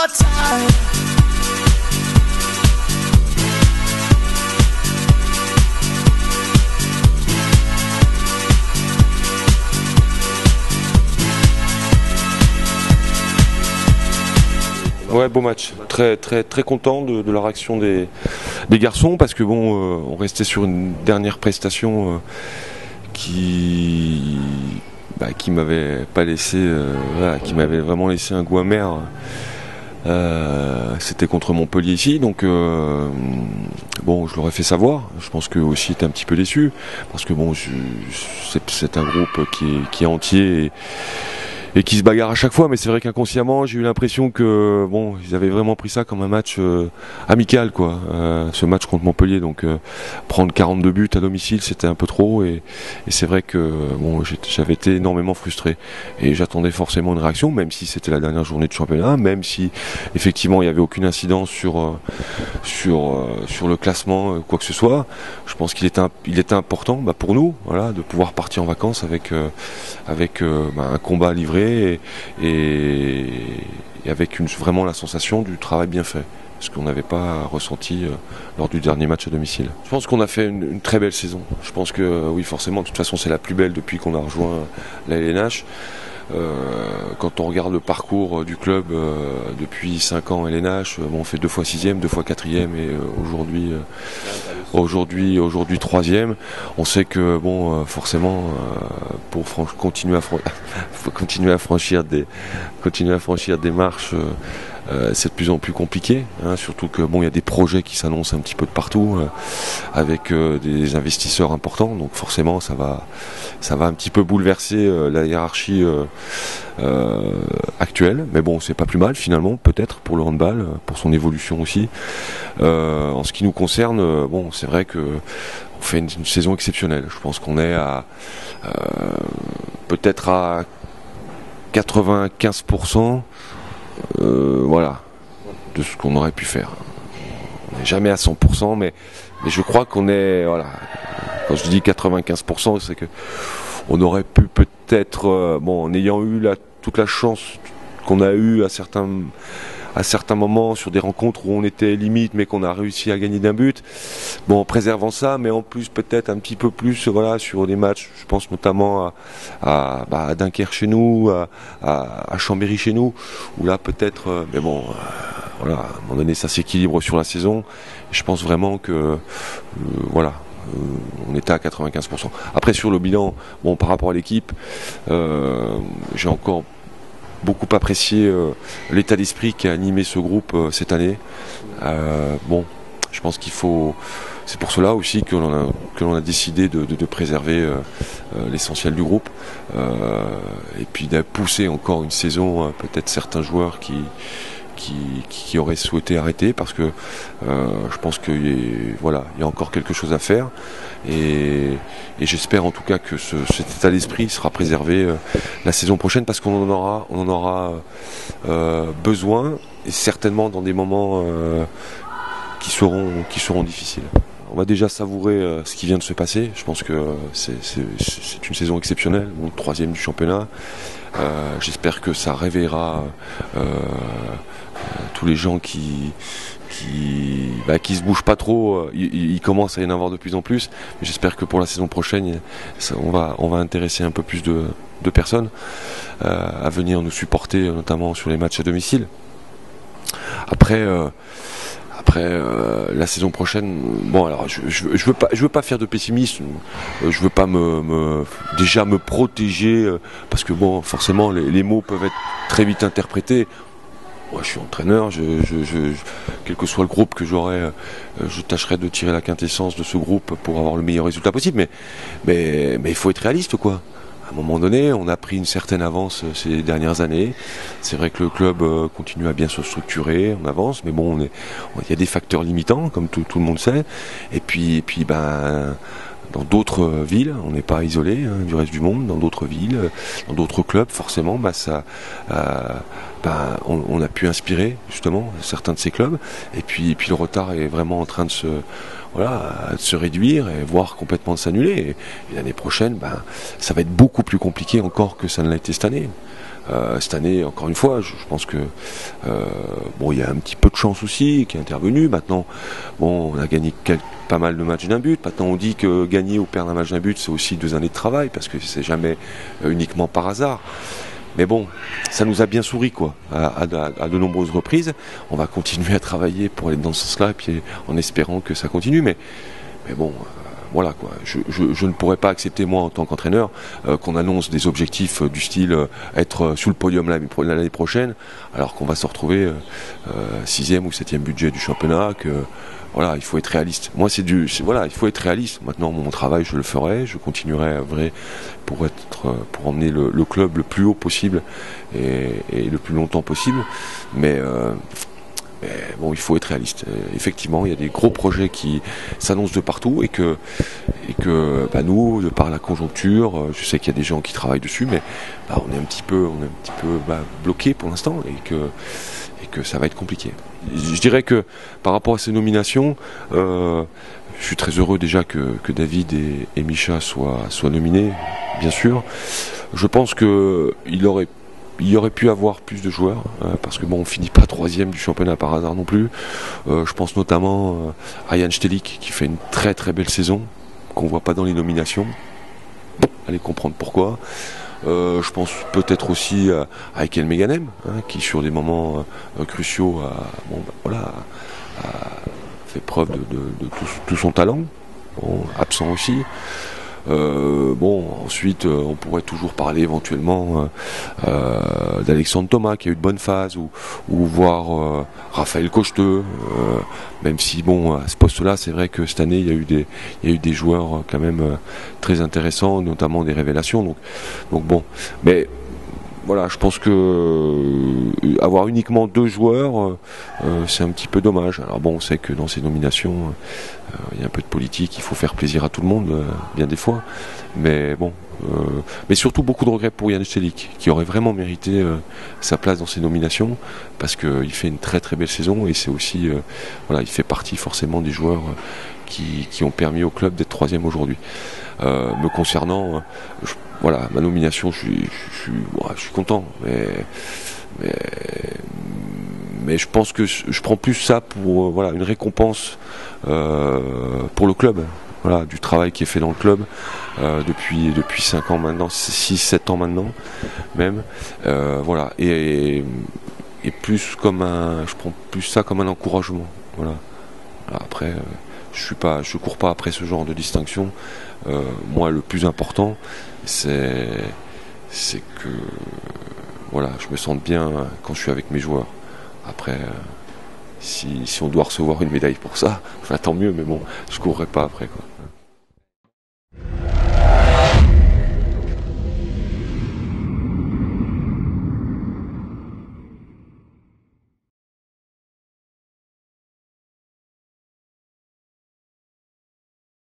more time. Ouais, beau match. Très content de la réaction des garçons parce que bon, on restait sur une dernière prestation qui m'avait pas laissé, qui m'avait vraiment laissé un goût amer. C'était contre Montpellier ici, donc bon, je leur ai fait savoir. Je pense qu'eux aussi étaient un petit peu déçus parce que bon, c'est un groupe qui est entier. Et qui se bagarre à chaque fois, mais c'est vrai qu'inconsciemment j'ai eu l'impression que bon, ils avaient vraiment pris ça comme un match amical quoi, ce match contre Montpellier, donc prendre 42 buts à domicile c'était un peu trop et c'est vrai que bon, j'avais été énormément frustré et j'attendais forcément une réaction, même si c'était la dernière journée de championnat, même si effectivement il n'y avait aucune incidence sur le classement, quoi que ce soit. Je pense qu'il était important pour nous, voilà, de pouvoir partir en vacances avec un combat livré et avec vraiment la sensation du travail bien fait, ce qu'on n'avait pas ressenti lors du dernier match à domicile. Je pense qu'on a fait une très belle saison. Je pense que oui, forcément, de toute façon c'est la plus belle depuis qu'on a rejoint la LNH. Quand on regarde le parcours du club depuis 5 ans LNH, on fait 2 fois 6e, 2 fois 4e et aujourd'hui 3e. On sait que bon, forcément, pour continuer à franchir des marches, c'est de plus en plus compliqué, hein, surtout que bon, il y a des projets qui s'annoncent un petit peu de partout avec des investisseurs importants, donc forcément ça va un petit peu bouleverser la hiérarchie actuelle, mais bon, c'est pas plus mal finalement, peut-être pour le handball, pour son évolution aussi. En ce qui nous concerne, bon, c'est vrai que on fait une saison exceptionnelle. Je pense qu'on est à peut-être à 95%. Voilà, de ce qu'on aurait pu faire. On n'est jamais à 100%, mais je crois qu'on est, voilà, quand je dis 95%, c'est que on aurait pu peut-être, bon, en ayant eu toute la chance qu'on a eue à certains moments sur des rencontres où on était limite mais qu'on a réussi à gagner d'un but, bon, en préservant ça, mais en plus peut-être un petit peu plus, voilà, sur des matchs, je pense notamment à Dunkerque chez nous, à Chambéry chez nous, où là peut-être, mais bon, voilà, à un moment donné ça s'équilibre sur la saison, et je pense vraiment que voilà, on était à 95%. Après sur le bilan, bon, par rapport à l'équipe, j'ai encore beaucoup apprécié l'état d'esprit qui a animé ce groupe cette année. Bon, je pense qu'il faut. C'est pour cela aussi que l'on a décidé de préserver l'essentiel du groupe et puis de pousser encore une saison peut-être certains joueurs qui auraient souhaité arrêter parce que je pense qu'il voilà, il y a encore quelque chose à faire et j'espère en tout cas que cet état d'esprit sera préservé la saison prochaine parce qu'on en aura besoin et certainement dans des moments qui seront difficiles. On va déjà savourer ce qui vient de se passer. Je pense que c'est une saison exceptionnelle, bon, 3e du championnat. J'espère que ça réveillera tous les gens qui se bougent pas trop. Il commence à y en avoir de plus en plus. Mais j'espère que pour la saison prochaine, on va intéresser un peu plus de personnes à venir nous supporter, notamment sur les matchs à domicile. Après, la saison prochaine, bon, alors je veux pas faire de pessimisme, je veux pas déjà me protéger parce que bon, forcément les mots peuvent être très vite interprétés. Moi, je suis entraîneur, quel que soit le groupe que j'aurai, je tâcherai de tirer la quintessence de ce groupe pour avoir le meilleur résultat possible. Mais il faut être réaliste, quoi. À un moment donné, on a pris une certaine avance ces dernières années. C'est vrai que le club continue à bien se structurer, on avance, mais bon, il y a des facteurs limitants, comme tout le monde sait. Et puis, dans d'autres villes, on n'est pas isolé du reste du monde, dans d'autres villes, dans d'autres clubs, forcément, on a pu inspirer justement certains de ces clubs. Et puis le retard est vraiment en train de se réduire et voire complètement de s'annuler. Et l'année prochaine, ça va être beaucoup plus compliqué encore que ça ne l'a été cette année. Cette année, encore une fois, je pense que bon, il y a un petit peu de chance aussi qui est intervenu. Maintenant, bon, on a gagné pas mal de matchs d'un but. Maintenant, on dit que gagner ou perdre un match d'un but, c'est aussi 2 années de travail, parce que c'est jamais uniquement par hasard. Mais bon, ça nous a bien souri, quoi, à de nombreuses reprises. On va continuer à travailler pour aller dans ce sens-là, et puis en espérant que ça continue. Mais bon, voilà, quoi. Je ne pourrais pas accepter, moi, en tant qu'entraîneur, qu'on annonce des objectifs du style être sous le podium l'année prochaine, alors qu'on va se retrouver 6e ou 7e budget du championnat. Voilà, il faut être réaliste. Moi, voilà, il faut être réaliste. Maintenant, mon travail, je le ferai, je continuerai à œuvrer pour emmener le club le plus haut possible et le plus longtemps possible. Mais bon, il faut être réaliste. Effectivement, il y a des gros projets qui s'annoncent de partout et que nous, de par la conjoncture, je sais qu'il y a des gens qui travaillent dessus, mais on est un petit peu bloqué pour l'instant et que ça va être compliqué. Je dirais que par rapport à ces nominations, je suis très heureux déjà que David et Micha soient nominés, bien sûr. Je pense qu'il y aurait pu avoir plus de joueurs, parce que bon, on finit pas 3e du championnat par hasard non plus. Je pense notamment à Jan Stelik qui fait une très très belle saison, qu'on voit pas dans les nominations. Allez comprendre pourquoi. Je pense peut-être aussi à Ekel Meganem, qui sur des moments cruciaux a fait preuve de tout son talent, bon, absent aussi. Ensuite, on pourrait toujours parler éventuellement d'Alexandre Thomas qui a eu de bonnes phases, ou voir Raphaël Cocheteux, même si bon, à ce poste-là, c'est vrai que cette année il y a eu des joueurs quand même très intéressants, notamment des révélations. Donc bon, mais voilà, je pense que avoir uniquement 2 joueurs, c'est un petit peu dommage. Alors bon, on sait que dans ces nominations, il y a un peu de politique, il faut faire plaisir à tout le monde, bien des fois. Mais bon, mais surtout beaucoup de regrets pour Jan Stelik, qui aurait vraiment mérité sa place dans ces nominations, parce qu'il fait une très très belle saison, et c'est aussi, il fait partie forcément des joueurs qui ont permis au club d'être 3e aujourd'hui. Me concernant, voilà, ma nomination, je suis content, mais je pense que je prends plus ça pour une récompense pour le club, voilà, du travail qui est fait dans le club depuis 5 ans maintenant, 6-7 ans maintenant même, voilà, et plus je prends plus ça comme un encouragement, voilà. Après, je cours pas après ce genre de distinction. Moi, le plus important, c'est que voilà, je me sente bien quand je suis avec mes joueurs. Après, si on doit recevoir une médaille pour ça, tant mieux, mais bon, je courrai pas après, quoi.